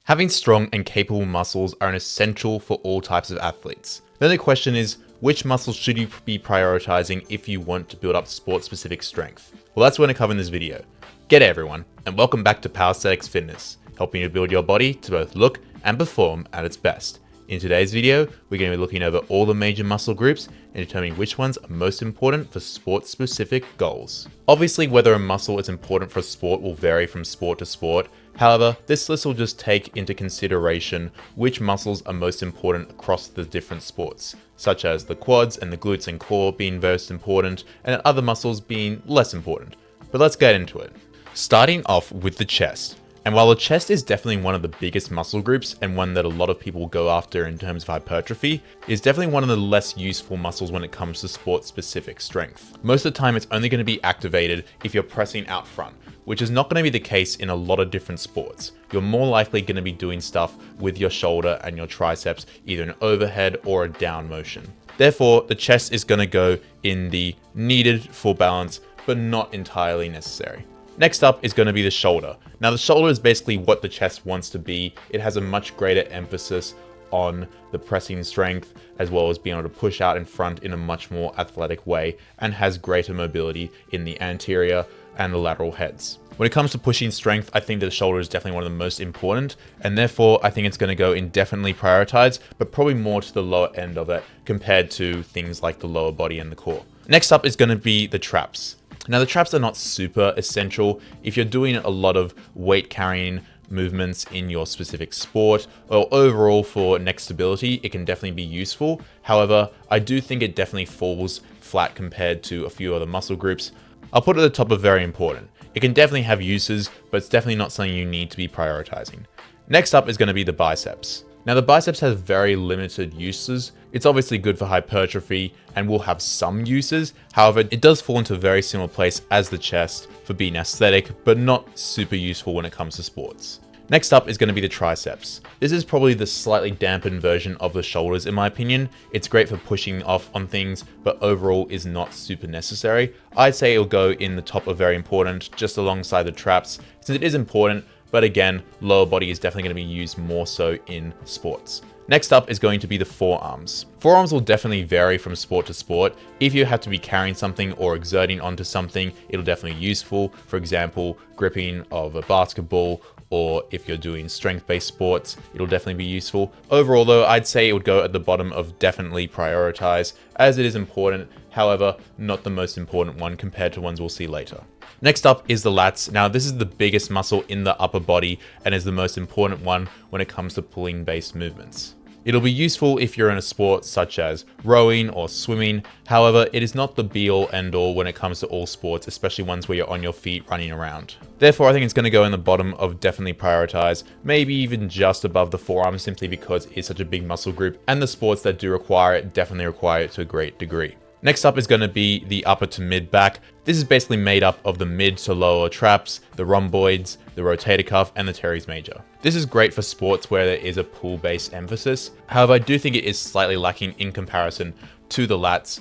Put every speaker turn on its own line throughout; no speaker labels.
Having strong and capable muscles are an essential for all types of athletes. Then the question is, which muscles should you be prioritizing if you want to build up sport-specific strength? Well, that's what we're going to cover in this video. G'day everyone, and welcome back to Powersthetics Fitness, helping you build your body to both look and perform at its best. In today's video, we're going to be looking over all the major muscle groups and determining which ones are most important for sport-specific goals. Obviously, whether a muscle is important for a sport will vary from sport to sport. However, this list will just take into consideration which muscles are most important across the different sports, such as the quads and the glutes and core being most important, and other muscles being less important. But let's get into it. Starting off with the chest. And while the chest is definitely one of the biggest muscle groups and one that a lot of people go after in terms of hypertrophy, it is definitely one of the less useful muscles when it comes to sport-specific strength. Most of the time, it's only going to be activated if you're pressing out front, which is not going to be the case in a lot of different sports. You're more likely going to be doing stuff with your shoulder and your triceps, either an overhead or a down motion. Therefore, the chest is going to go in the needed for balance, but not entirely necessary. Next up is going to be the shoulder. Now, the shoulder is basically what the chest wants to be. It has a much greater emphasis on the pressing strength, as well as being able to push out in front in a much more athletic way, and has greater mobility in the anterior and the lateral heads. When it comes to pushing strength, I think that the shoulder is definitely one of the most important, and therefore I think it's going to go indefinitely prioritized, but probably more to the lower end of it compared to things like the lower body and the core. Next up is going to be the traps. Now, the traps are not super essential if you're doing a lot of weight carrying movements in your specific sport, or overall for neck stability, it can definitely be useful. However, I do think it definitely falls flat compared to a few other muscle groups. I'll put it at the top of very important. It can definitely have uses, but it's definitely not something you need to be prioritizing. Next up is going to be the biceps. Now, the biceps has very limited uses. It's obviously good for hypertrophy and will have some uses. However, it does fall into a very similar place as the chest for being aesthetic, but not super useful when it comes to sports. Next up is going to be the triceps. This is probably the slightly dampened version of the shoulders in my opinion. It's great for pushing off on things, but overall is not super necessary. I'd say it'll go in the top of very important, just alongside the traps, since it is important, but again, lower body is definitely going to be used more so in sports. Next up is going to be the forearms. Forearms will definitely vary from sport to sport. If you have to be carrying something or exerting onto something, it'll definitely be useful. For example, gripping of a basketball, or if you're doing strength-based sports, it'll definitely be useful. Overall though, I'd say it would go at the bottom of definitely prioritize, as it is important, however, not the most important one compared to ones we'll see later. Next up is the lats. Now, this is the biggest muscle in the upper body and is the most important one when it comes to pulling based movements. It'll be useful if you're in a sport such as rowing or swimming. However, it is not the be-all end-all when it comes to all sports, especially ones where you're on your feet running around. Therefore, I think it's going to go in the bottom of definitely prioritize, maybe even just above the forearm, simply because it's such a big muscle group, and the sports that do require it definitely require it to a great degree. Next up is going to be the upper to mid back. This is basically made up of the mid to lower traps, the rhomboids, the rotator cuff, and the teres major. This is great for sports where there is a pull-based emphasis. However, I do think it is slightly lacking in comparison to the lats,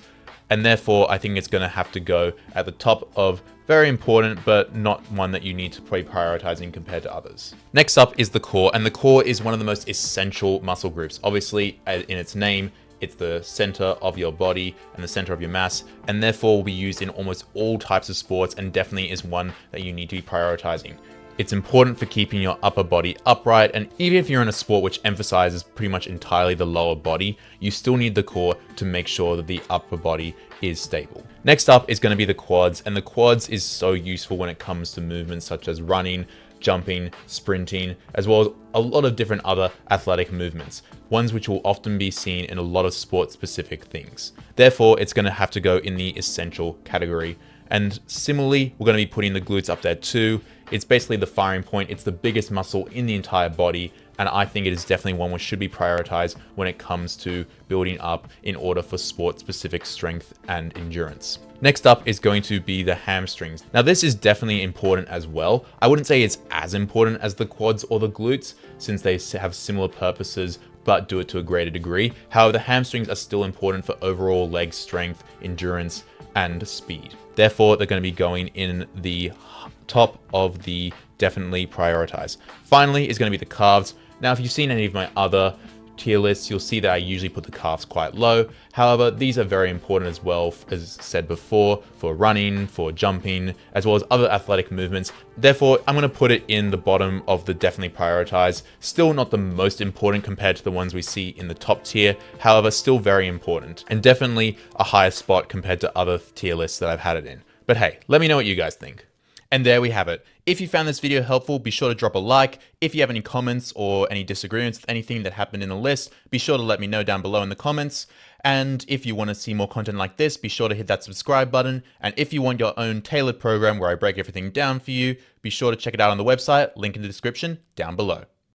and therefore I think it's going to have to go at the top of very important, but not one that you need to be prioritizing compared to others. Next up is the core, and the core is one of the most essential muscle groups. Obviously, in its name, it's the center of your body and the center of your mass, and therefore will be used in almost all types of sports, and definitely is one that you need to be prioritizing. It's important for keeping your upper body upright, and even if you're in a sport which emphasizes pretty much entirely the lower body, you still need the core to make sure that the upper body is stable. Next up is going to be the quads, and the quads is so useful when it comes to movements such as running, jumping, sprinting, as well as a lot of different other athletic movements, ones which will often be seen in a lot of sport-specific things. Therefore, it's going to have to go in the essential category. And similarly, we're going to be putting the glutes up there too. It's basically the firing point. It's the biggest muscle in the entire body, and I think it is definitely one which should be prioritized when it comes to building up in order for sport-specific strength and endurance. Next up is going to be the hamstrings. Now, this is definitely important as well. I wouldn't say it's as important as the quads or the glutes, since they have similar purposes, but do it to a greater degree. However, the hamstrings are still important for overall leg strength, endurance, and speed. Therefore, they're going to be going in the top of the definitely prioritize. Finally is going to be the calves. Now, if you've seen any of my other tier lists, you'll see that I usually put the calves quite low. However, these are very important as well, as said before, for running, for jumping, as well as other athletic movements. Therefore, I'm going to put it in the bottom of the definitely prioritize. Still not the most important compared to the ones we see in the top tier. However, still very important and definitely a higher spot compared to other tier lists that I've had it in. But hey, let me know what you guys think. And there we have it. If you found this video helpful, be sure to drop a like. If you have any comments or any disagreements with anything that happened in the list, be sure to let me know down below in the comments. And if you want to see more content like this, be sure to hit that subscribe button. And if you want your own tailored program where I break everything down for you, be sure to check it out on the website, link in the description down below.